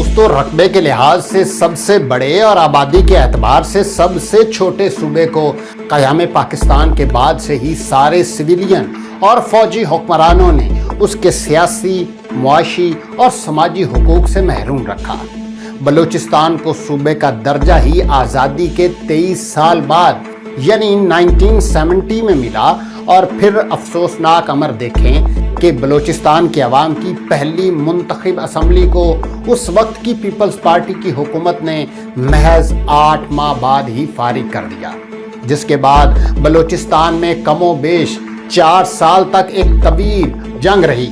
دوستو، رقبے کے لحاظ سے سب سے بڑے اور آبادی کے اعتبار سے سب سے چھوٹے صوبے کو قیام پاکستان کے بعد سے ہی سارے سویلین اور فوجی حکمرانوں نے اس کے سیاسی، معاشی اور سماجی حقوق سے محروم رکھا۔ بلوچستان کو صوبے کا درجہ ہی آزادی کے 23 سال بعد یعنی 1970 میں ملا، اور پھر افسوسناک امر دیکھیں کہ بلوچستان کے عوام کی پہلی منتخب اسمبلی کو اس وقت کی پیپلز پارٹی کی حکومت نے محض 8 ماہ بعد ہی فارغ کر دیا، جس کے بعد بلوچستان میں کم و بیش 4 سال تک ایک طویل جنگ رہی۔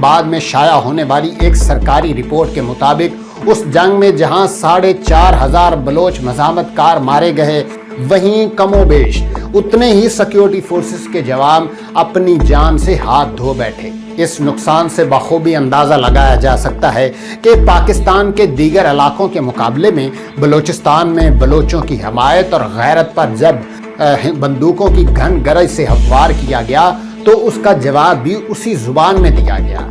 بعد میں شائع ہونے والی ایک سرکاری رپورٹ کے مطابق اس جنگ میں جہاں 4,500 بلوچ مزاحمت کار مارے گئے، وہیں کم و بیش اتنے ہی سیکیورٹی فورسز کے جوان اپنی جان سے ہاتھ دھو بیٹھے۔ اس نقصان سے بخوبی اندازہ لگایا جا سکتا ہے کہ پاکستان کے دیگر علاقوں کے مقابلے میں بلوچستان میں بلوچوں کی حمایت اور غیرت پر جب بندوقوں کی گھن گرج سے وار کیا گیا تو اس کا جواب بھی اسی زبان میں دیا گیا۔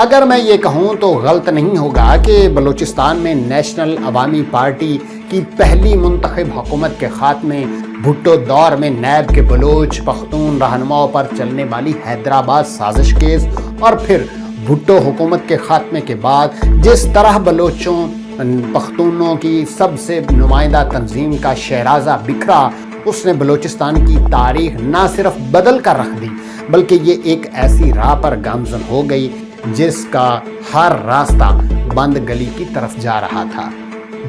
اگر میں یہ کہوں تو غلط نہیں ہوگا کہ بلوچستان میں نیشنل عوامی پارٹی کی پہلی منتخب حکومت کے خاتمے، بھٹو دور میں نیب کے بلوچ پختون رہنماؤں پر چلنے والی حیدرآباد سازش کیس، اور پھر بھٹو حکومت کے خاتمے کے بعد جس طرح بلوچوں پختونوں کی سب سے نمائندہ تنظیم کا شہرازہ بکھرا، اس نے بلوچستان کی تاریخ نہ صرف بدل کر رکھ دی بلکہ یہ ایک ایسی راہ پر گامزن ہو گئی جس کا ہر راستہ بند گلی کی طرف جا رہا تھا۔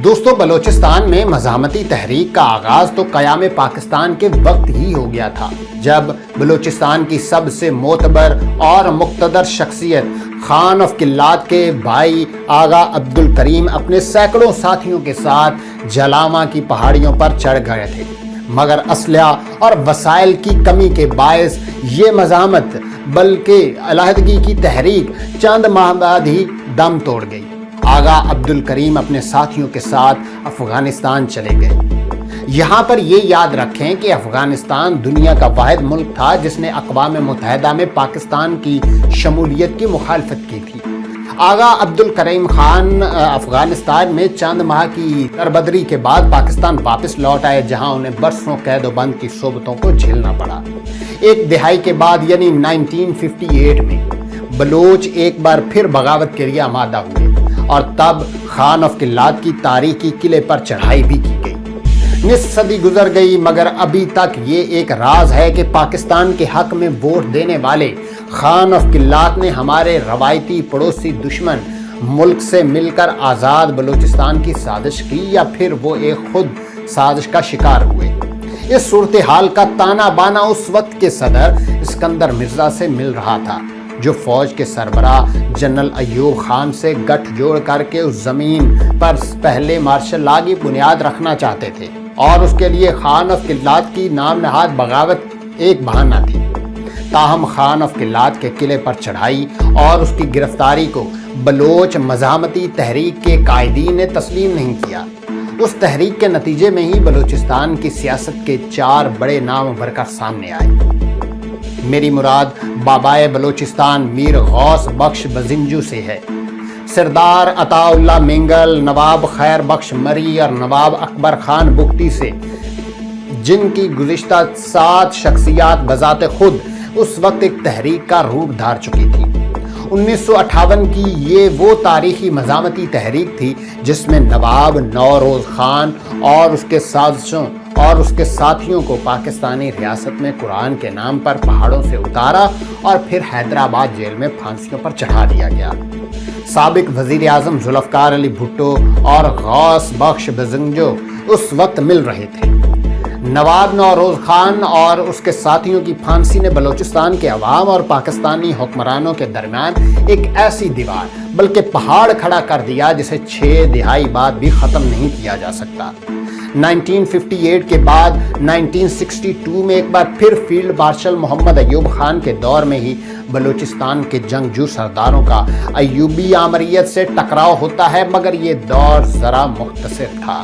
دوستو، بلوچستان میں مزاحمتی تحریک کا آغاز تو قیام پاکستان کے وقت ہی ہو گیا تھا، جب بلوچستان کی سب سے معتبر اور مقتدر شخصیت خان آف قلات کے بھائی آغا عبدالکریم اپنے سینکڑوں ساتھیوں کے ساتھ جلامہ کی پہاڑیوں پر چڑھ گئے تھے، مگر اسلحہ اور وسائل کی کمی کے باعث یہ مزاحمت بلکہ علیحدگی کی تحریک چند ماہ بعد ہی دم توڑ گئی۔ آغا عبدالکریم اپنے ساتھیوں کے ساتھ افغانستان چلے گئے۔ یہاں پر یہ یاد رکھیں کہ افغانستان دنیا کا واحد ملک تھا جس نے اقوام متحدہ میں پاکستان کی شمولیت کی مخالفت کی تھی۔ آغا عبدالکریم خان افغانستان میں چند ماہ کی دربدری کے بعد پاکستان واپس لوٹ آئے، جہاں انہیں برسوں قید و بند کی صحبتوں کو جھیلنا پڑا۔ ایک دہائی کے بعد یعنی 1958 میں بلوچ ایک بار پھر بغاوت کے لیے آمادہ ہوئے، اور تب خان آف قلات کی تاریخی قلعے پر چڑھائی بھی کی گئی۔ نصف صدی گزر گئی مگر ابھی تک یہ ایک راز ہے کہ پاکستان کے حق میں ووٹ دینے والے خان آف قلات نے ہمارے روایتی پڑوسی دشمن ملک سے مل کر آزاد بلوچستان کی سازش کی، یا پھر وہ ایک خود سازش کا شکار ہوئے۔ اس صورتحال کا تانا بانا اس وقت کے صدر اسکندر مرزا سے مل رہا تھا، جو فوج کے سربراہ جنرل ایوب خان سے گٹھ جوڑ کر کے اس زمین پر پہلے مارشل لا کی بنیاد رکھنا چاہتے تھے، اور اس کے لیے خان آف قلات کی نام نہاد بغاوت ایک بہانہ تھی۔ تاہم خان آف قلات کے قلعے پر چڑھائی اور اس کی گرفتاری کو بلوچ مزاحمتی تحریک کے قائدین نے تسلیم نہیں کیا۔ اس تحریک کے نتیجے میں ہی بلوچستان کی سیاست کے 4 بڑے نام ابھر کر سامنے آئے۔ میری مراد بابائے بلوچستان میر غوث بخش بزنجو سے ہے، سردار عطا اللہ مینگل، نواب خیر بخش مری اور نواب اکبر خان بگتی سے، جن کی گزشتہ 7 شخصیات بذات خود اس وقت ایک تحریک کا روپ دھار چکی تھی۔ 1958 کی یہ وہ تاریخی مزاحمتی تحریک تھی جس میں نواب نوروز خان اور اس کے سازشوں اور اس کے ساتھیوں کو پاکستانی ریاست میں قرآن کے نام پر پہاڑوں سے اتارا اور پھر حیدرآباد جیل میں پھانسیوں پر چڑھا دیا گیا۔ سابق وزیر اعظم ذوالفقار علی بھٹو اور غوث بخش بزنجو اس وقت مل رہے تھے۔ نواب نوروز خان اور اس کے ساتھیوں کی پھانسی نے بلوچستان کے عوام اور پاکستانی حکمرانوں کے درمیان ایک ایسی دیوار بلکہ پہاڑ کھڑا کر دیا جسے 6 دہائی بعد بھی ختم نہیں کیا جا سکتا۔ 1958 کے بعد 1962 میں ایک بار پھر فیلڈ مارشل محمد ایوب خان کے دور میں ہی بلوچستان کے جنگجو سرداروں کا ایوبی آمریت سے ٹکراؤ ہوتا ہے، مگر یہ دور ذرا مختصر تھا۔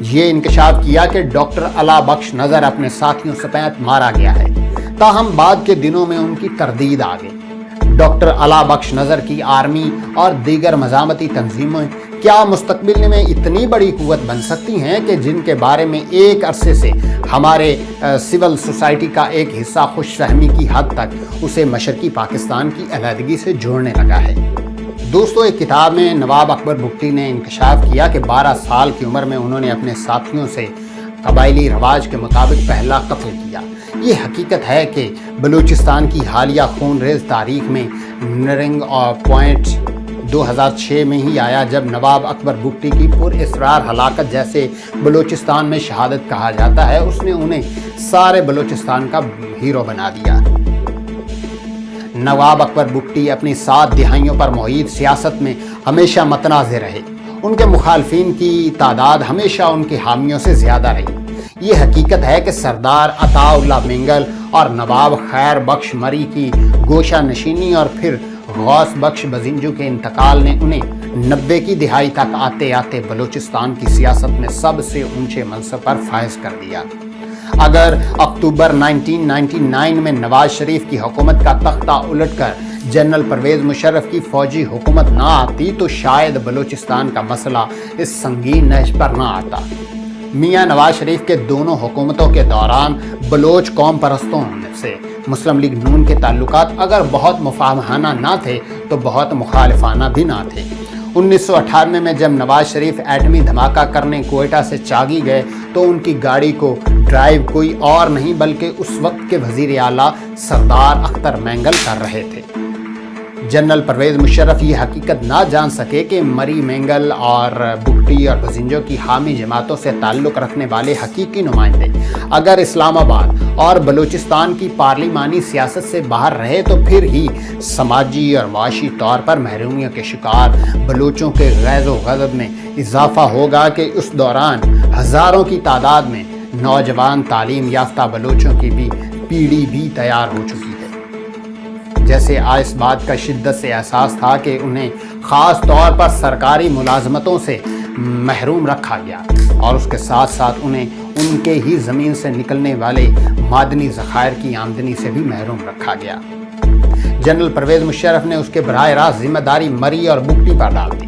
یہ انکشاف کیا کہ ڈاکٹر علا بخش نظر اپنے ساتھیوں سمیت مارا گیا ہے، تاہم بعد کے دنوں میں ان کی تردید آ گئی۔ ڈاکٹر علا بخش نظر کی آرمی اور دیگر مزاحمتی تنظیمیں کیا مستقبل میں اتنی بڑی قوت بن سکتی ہیں کہ جن کے بارے میں ایک عرصے سے ہمارے سول سوسائٹی کا ایک حصہ خوش فہمی کی حد تک اسے مشرقی پاکستان کی علیحدگی سے جوڑنے لگا ہے۔ دوستو، ایک کتاب میں نواب اکبر بگٹی نے انکشاف کیا کہ 12 سال کی عمر میں انہوں نے اپنے ساتھیوں سے قبائلی رواج کے مطابق پہلا قتل کیا۔ یہ حقیقت ہے کہ بلوچستان کی حالیہ خون ریز تاریخ میں نرنگ اور پوائنٹ 2006 میں ہی آیا، جب نواب اکبر بگٹی کی پر اسرار ہلاکت جیسے بلوچستان میں شہادت کہا جاتا ہے، اس نے انہیں سارے بلوچستان کا ہیرو بنا دیا۔ نواب اکبر بگٹی اپنی 7 دہائیوں پر محیط سیاست میں ہمیشہ متنازع رہے۔ ان کے مخالفین کی تعداد ہمیشہ ان کے حامیوں سے زیادہ رہی۔ یہ حقیقت ہے کہ سردار عطا اللہ مینگل اور نواب خیر بخش مری کی گوشہ نشینی اور پھر غوث بخش بزنجو کے انتقال نے انہیں 90 کی دہائی تک آتے آتے بلوچستان کی سیاست میں سب سے اونچے منصب پر فائز کر دیا۔ اگر اکتوبر 1999 میں نواز شریف کی حکومت کا تختہ الٹ کر جنرل پرویز مشرف کی فوجی حکومت نہ آتی تو شاید بلوچستان کا مسئلہ اس سنگین نہج پر نہ آتا۔ میاں نواز شریف کے دونوں حکومتوں کے دوران بلوچ قوم پرستوں سے مسلم لیگ نون کے تعلقات اگر بہت مفاہمانہ نہ تھے تو بہت مخالفانہ بھی نہ تھے۔ 1998 میں جب نواز شریف ایٹمی دھماکہ کرنے کوئٹہ سے چاگی گئے تو ان کی گاڑی کو ڈرائیو کوئی اور نہیں بلکہ اس وقت کے وزیر اعلیٰ سردار اختر مینگل کر رہے تھے۔ جنرل پرویز مشرف یہ حقیقت نہ جان سکے کہ مری مینگل اور بگٹی اور بزنجو کی حامی جماعتوں سے تعلق رکھنے والے حقیقی نمائندے اگر اسلام آباد اور بلوچستان کی پارلیمانی سیاست سے باہر رہے تو پھر ہی سماجی اور معاشی طور پر محرومیوں کے شکار بلوچوں کے غیظ و غضب میں اضافہ ہوگا کہ اس دوران ہزاروں کی تعداد میں نوجوان تعلیم یافتہ بلوچوں کی بھی پیڑھی بھی تیار ہو چکی ہے۔ جیسے اس بات کا شدت سے احساس تھا کہ انہیں خاص طور پر سرکاری ملازمتوں سے محروم رکھا گیا اور اس کے ساتھ ساتھ انہیں ان کے ہی زمین سے نکلنے والے معدنی ذخائر کی آمدنی سے بھی محروم رکھا گیا۔ جنرل پرویز مشرف نے اس کے براہ راست ذمہ داری مری اور بگٹی پر ڈال دی۔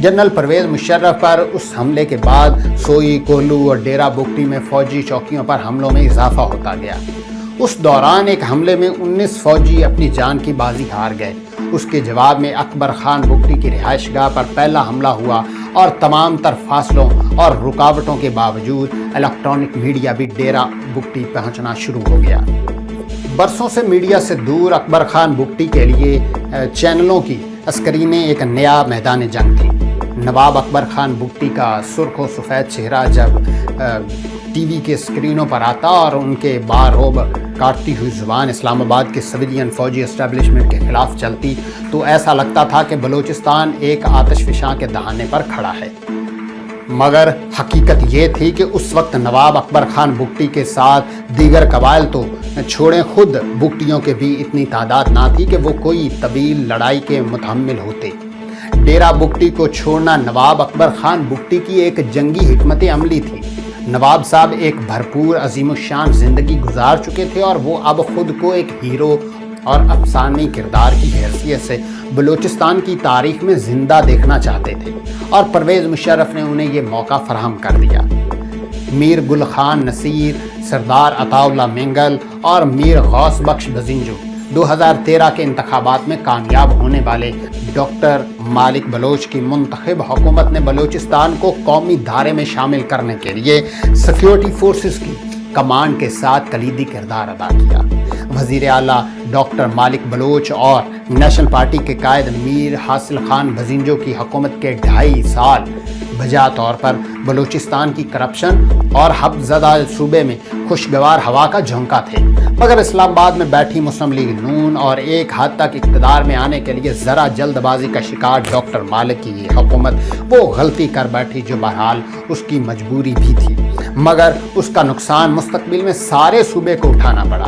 جنرل پرویز مشرف پر اس حملے کے بعد سوئی، کوہلو اور ڈیرہ بگٹی میں فوجی چوکیوں پر حملوں میں اضافہ ہوتا گیا۔ اس دوران ایک حملے میں 19 فوجی اپنی جان کی بازی ہار گئے۔ اس کے جواب میں اکبر خان بگٹی کی رہائش گاہ پر پہلا حملہ ہوا اور تمام تر فاصلوں اور رکاوٹوں کے باوجود الیکٹرانک میڈیا بھی ڈیرہ بگٹی پہنچنا شروع ہو گیا۔ برسوں سے میڈیا سے دور اکبر خان بگٹی کے لیے چینلوں کی اسکرینیں ایک نیا میدان جنگ تھی۔ نواب اکبر خان بگٹی کا سرخ و سفید چہرہ جب ٹی وی کے اسکرینوں پر آتا اور ان کے باروب کاٹتی ہوئی زبان اسلام آباد کے سویلین فوجی اسٹیبلشمنٹ کے خلاف چلتی تو ایسا لگتا تھا کہ بلوچستان ایک آتش فشاں کے دہانے پر کھڑا ہے۔ مگر حقیقت یہ تھی کہ اس وقت نواب اکبر خان بگٹی کے ساتھ دیگر قبائل تو چھوڑیں، خود بگٹیوں کے بھی اتنی تعداد نہ تھی کہ وہ کوئی طویل لڑائی کے متحمل ہوتے۔ ڈیرہ بگٹی کو چھوڑنا نواب اکبر خان بگٹی کی ایک جنگی حکمت عملی تھی۔ نواب صاحب ایک بھرپور عظیم الشان زندگی گزار چکے تھے اور وہ اب خود کو ایک ہیرو اور افسانوی کردار کی حیثیت سے بلوچستان کی تاریخ میں زندہ دیکھنا چاہتے تھے اور پرویز مشرف نے انہیں یہ موقع فراہم کر دیا۔ میر گل خان نصیر، سردار عطا اللہ مینگل اور میر غوث بخش بزنجو 2013 کے انتخابات میں کامیاب ہونے والے ڈاکٹر مالک بلوچ کی منتخب حکومت نے بلوچستان کو قومی دھارے میں شامل کرنے کے لیے سیکیورٹی فورسز کی کمانڈ کے ساتھ کلیدی کردار ادا کیا۔ وزیر اعلیٰ ڈاکٹر مالک بلوچ اور نیشنل پارٹی کے قائد میر حاصل خان بزنجو کی حکومت کے 2.5 سال بجا طور پر بلوچستان کی کرپشن اور حب زدہ صوبے میں خوشگوار ہوا کا جھونکا تھے، مگر اسلام آباد میں بیٹھی مسلم لیگ نون اور ایک حد تک اقتدار میں آنے کے لیے ذرا جلد بازی کا شکار ڈاکٹر مالک کی یہ حکومت وہ غلطی کر بیٹھی جو بہرحال اس کی مجبوری بھی تھی، مگر اس کا نقصان مستقبل میں سارے صوبے کو اٹھانا پڑا۔